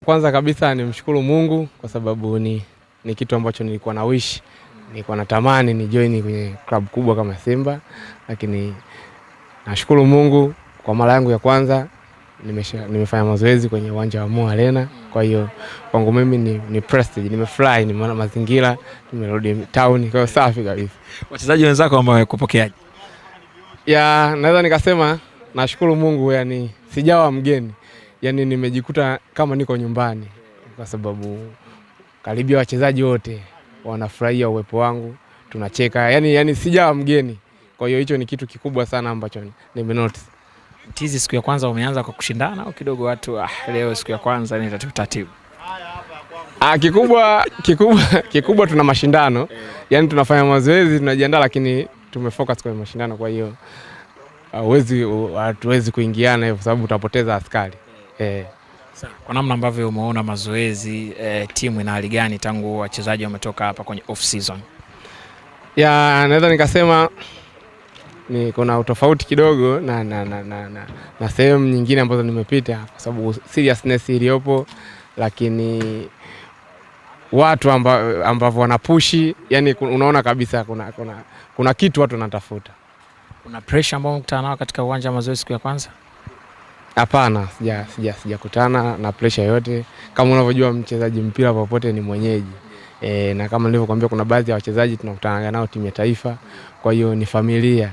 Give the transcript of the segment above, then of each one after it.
Kwanza kabisa nimshukuru Mungu kwa sababu ni kitu ambacho nilikuwa na wish, nilikuwa natamani ni join kwenye club kubwa kama Simba, lakini nashukuru Mungu kwa mara yangu ya kwanza nimefanya mazoezi kwenye uwanja wa Mo Arena. Kwa hiyo kwangu mimi ni prestige, nimefurahi, nimeona mazingira, nimerudi town, kwa hiyo safi kabisa. Wachezaji wenzako ambao wamekupokeaje? Naweza nikasema nashukuru Mungu, yani sijawa mgeni. Yani nimejikuta kama niko nyumbani kwa sababu karibia wachezaji wote wanafurahia uwepo wangu, tunacheka. Yani sijawa mgeni. Kwa hiyo hicho ni kitu kikubwa sana ambacho nimenotice. Tizi siku ya kwanza umeanza kwa kushindana au kidogo watu leo siku ya kwanza ni taratibu? Kikubwa tuna mashindano. Yani tunafanya mazoezi, tunajiandaa, lakini tumefocus kwenye mashindano. Kwa hiyo hatuwezi kuingiana hivyo sababu tutapoteza askari. Kwa namna ambavyo umeona mazoezi, timu ina hali gani tangu wachezaji wametoka hapa kwenye off season? Naweza nikasema kuna utofauti kidogo na sehemu nyingine ambazo nimepita kwa sababu seriousness iliyopo, lakini watu ambao wanapushi, yani unaona kabisa kuna kitu watu wanatafuta. Kuna pressure ambayo mkutana nao katika uwanja wa mazoezi siku ya kwanza? Hapana, sijakutana na pressure yote. Kama unavyojua mchezaji mpira popote ni mwenyeji. Na kama nilivyokuambia kuna baadhi ya wachezaji tunakutana nao timu ya taifa, kwa hiyo ni familia.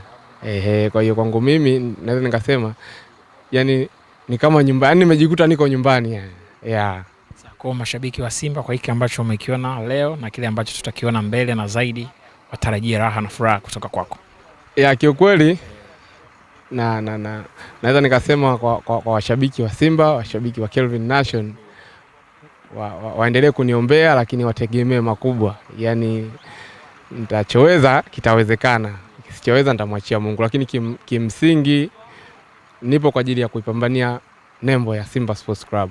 Kwa hiyo kwangu mimi naweza nikasema yani ni kama nyumbani, nimejikuta niko nyumbani yani. Kwa mashabiki wa Simba, kwa hiki ambacho umekiona leo na kile ambacho tutakiona mbele na zaidi, watarajie raha na furaha kutoka kwako. Kiukweli naweza nikasema kwa washabiki wa Simba, washabiki wa Kelvin Nation, waendelee kuniombea, lakini wategemee makubwa. Yani nitachoweza kitawezekana, kisichoweza nitamwachia Mungu, lakini kimsingi nipo kwa ajili ya kuipambania nembo ya Simba Sports Club.